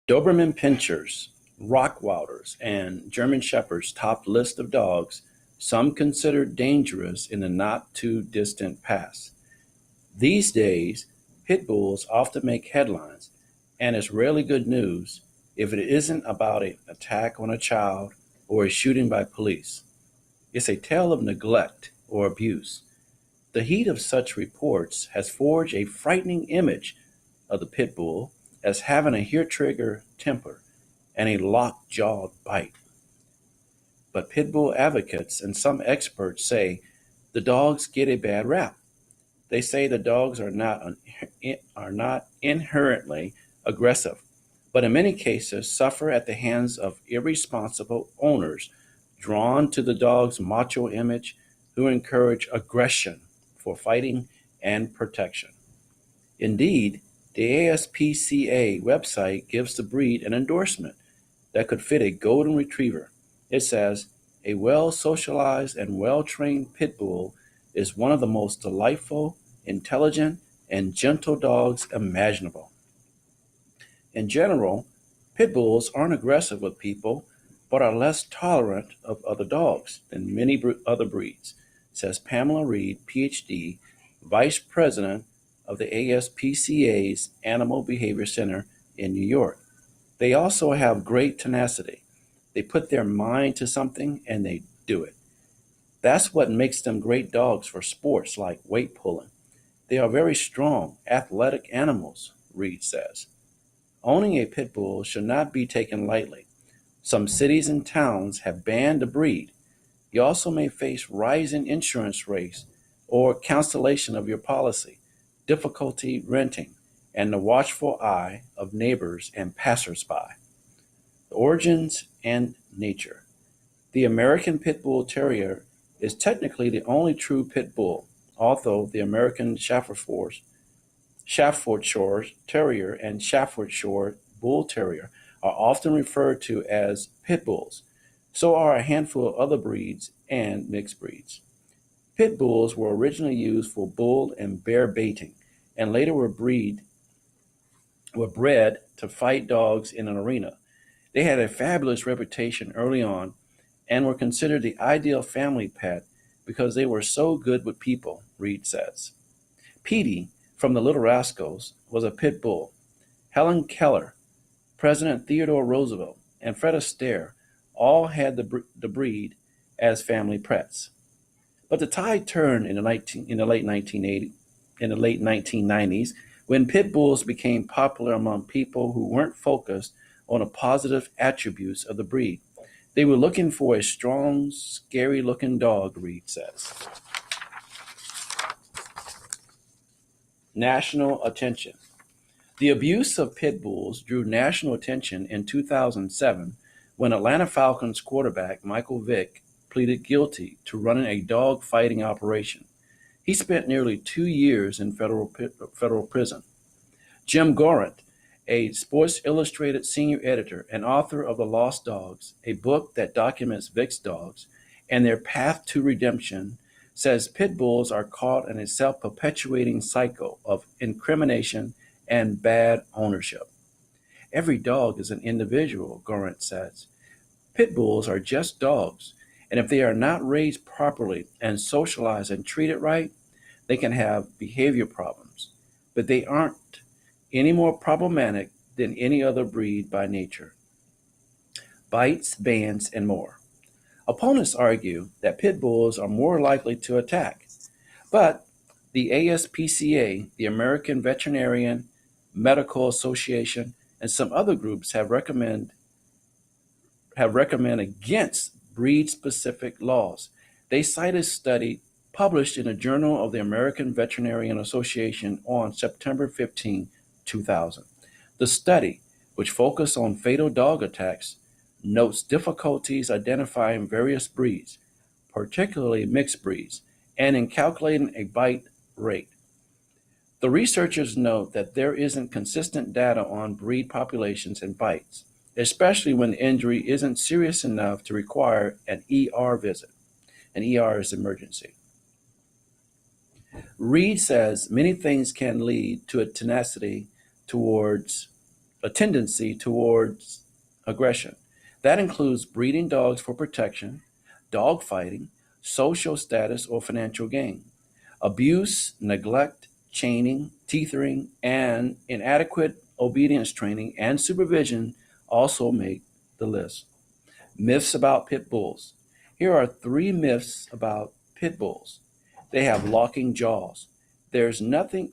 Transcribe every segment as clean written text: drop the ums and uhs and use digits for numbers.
Doberman Pinschers, Rottweilers, and German Shepherds topped list of dogs some considered dangerous in the not-too-distant past. These days, pit bulls often make headlines, and it's rarely good news if it isn't about an attack on a child or a shooting by police. It's a tale of neglect or abuse. The heat of such reports has forged a frightening image of the pit bull as having a hair-trigger temper and a locked-jawed bite. But pit bull advocates and some experts say the dogs get a bad rap. They say the dogs are not inherently aggressive, but in many cases suffer at the hands of irresponsible owners drawn to the dog's macho image who encourage aggression for fighting and protection. Indeed, the ASPCA website gives the breed an endorsement that could fit a golden retriever. It says, a well socialized and well trained pit bull is one of the most delightful, intelligent, and gentle dogs imaginable. In general, pit bulls aren't aggressive with people, but are less tolerant of other dogs than many other breeds, says Pamela Reed, PhD, Vice President of the ASPCA's Animal Behavior Center in New York. They also have great tenacity. They put their mind to something and they do it. That's what makes them great dogs for sports like weight pulling. They are very strong, athletic animals, Reed says. Owning a pit bull should not be taken lightly. Some cities and towns have banned the breed. You also may face rising insurance rates or cancellation of your policy, difficulty renting, and the watchful eye of neighbors and passersby. The origins and nature. The American Pit Bull Terrier is technically the only true pit bull, although the American Staffordshire Terrier and Staffordshire Bull Terrier are often referred to as pit bulls. So are a handful of other breeds and mixed breeds. Pit bulls were originally used for bull and bear baiting, and later were bred to fight dogs in an arena. They had a fabulous reputation early on and were considered the ideal family pet because they were so good with people, Reed says. Petey from the Little Rascals was a pit bull. Helen Keller, President Theodore Roosevelt, and Fred Astaire all had the breed as family pets. But the tide turned in the late 1990s when pit bulls became popular among people who weren't focused on the positive attributes of the breed. They were looking for a strong, scary-looking dog, Reed says. National attention. The abuse of pit bulls drew national attention in 2007 when Atlanta Falcons quarterback Michael Vick pleaded guilty to running a dog fighting operation. He spent nearly 2 years in federal prison. Jim Gorant, a Sports Illustrated senior editor and author of The Lost Dogs, a book that documents Vick's dogs and their path to redemption, says pit bulls are caught in a self-perpetuating cycle of incrimination and bad ownership. Every dog is an individual, Gorant says. Pit bulls are just dogs, and if they are not raised properly and socialized and treated right, they can have behavior problems. But they aren't any more problematic than any other breed by nature. Bites, bans, and more. Opponents argue that pit bulls are more likely to attack, but the ASPCA, the American Veterinarian Medical Association, and some other groups have recommended against breed-specific laws. They cite a study published in the Journal of the American Veterinarian Association on September 15, 2000. The study, which focused on fatal dog attacks, notes difficulties identifying various breeds, particularly mixed breeds, and in calculating a bite rate. The researchers note that there isn't consistent data on breed populations and bites, especially when the injury isn't serious enough to require an ER visit. An ER is emergency. Reed says many things can lead to a tenacity towards a tendency towards aggression. That includes breeding dogs for protection, dog fighting, social status, or financial gain. Abuse, neglect, chaining, teethering, and inadequate obedience training and supervision also make the list. Myths about pit bulls. Here are three myths about pit bulls. They have locking jaws. There's nothing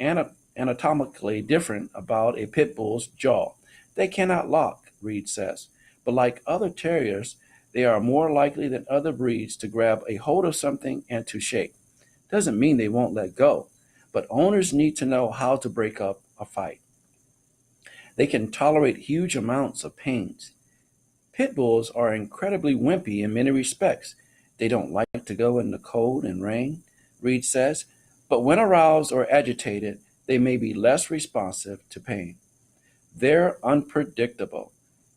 anatomically different about a pit bull's jaw. They cannot lock, Reed says. But like other terriers, they are more likely than other breeds to grab a hold of something and to shake. Doesn't mean they won't let go, but owners need to know how to break up a fight. They can tolerate huge amounts of pains. Pit bulls are incredibly wimpy in many respects. They don't like to go in the cold and rain, Reed says, but when aroused or agitated, they may be less responsive to pain. They're unpredictable.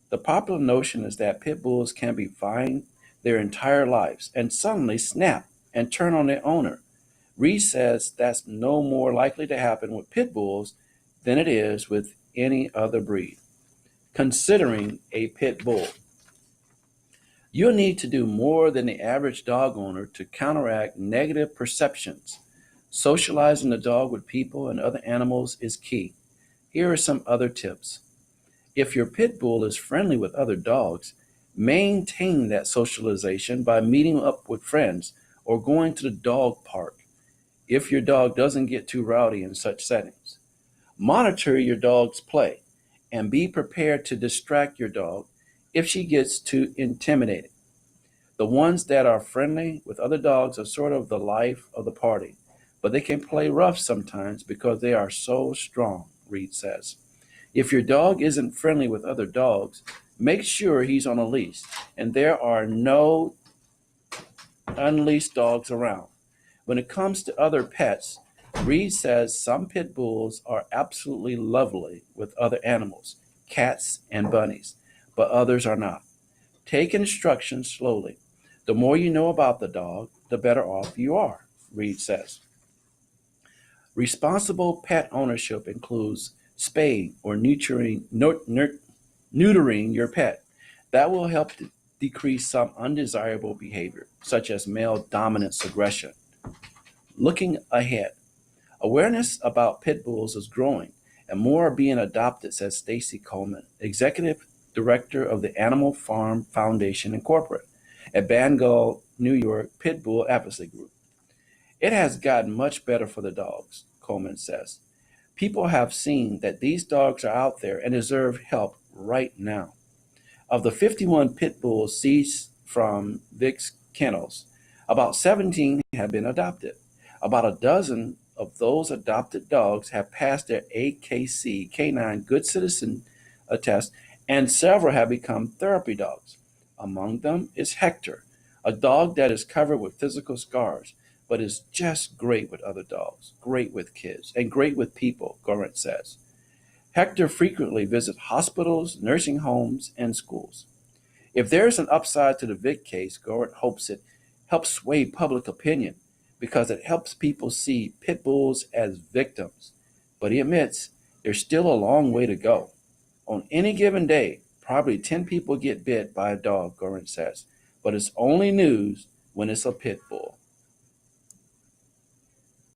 The popular notion is that pit bulls can be fine their entire lives and suddenly snap and turn on their owner. Reed says that's no more likely to happen with pit bulls than it is with any other breed. Considering a pit bull. You'll need to do more than the average dog owner to counteract negative perceptions. Socializing the dog with people and other animals is key. Here are some other tips. If your pit bull is friendly with other dogs, maintain that socialization by meeting up with friends or going to the dog park if your dog doesn't get too rowdy in such settings. Monitor your dog's play and be prepared to distract your dog if she gets too intimidated. The ones that are friendly with other dogs are sort of the life of the party, but they can play rough sometimes because they are so strong, Reed says. If your dog isn't friendly with other dogs, make sure he's on a leash and there are no unleashed dogs around. When it comes to other pets, Reed says some pit bulls are absolutely lovely with other animals, cats and bunnies, but others are not. Take instructions slowly. The more you know about the dog, the better off you are, Reed says. Responsible pet ownership includes spaying or neutering your pet. That will help decrease some undesirable behavior, such as male dominance aggression. Looking ahead, awareness about pit bulls is growing, and more are being adopted, says Stacy Coleman, executive director of the Animal Farm Foundation Incorporated, a Bengal, New York pit bull advocacy group. It has gotten much better for the dogs, Coleman says. People have seen that these dogs are out there and deserve help right now. Of the 51 pit bulls seized from Vic's kennels, about 17 have been adopted. About a dozen of those adopted dogs have passed their AKC Canine Good Citizen test, and several have become therapy dogs. Among them is Hector, a dog that is covered with physical scars, but is just great with other dogs, great with kids, and great with people, Gorant says. Hector frequently visits hospitals, nursing homes, and schools. If there is an upside to the Vic case, Gorant hopes it helps sway public opinion because it helps people see pit bulls as victims. But he admits there's still a long way to go. On any given day, probably 10 people get bit by a dog, Gorant says, but it's only news when it's a pit bull.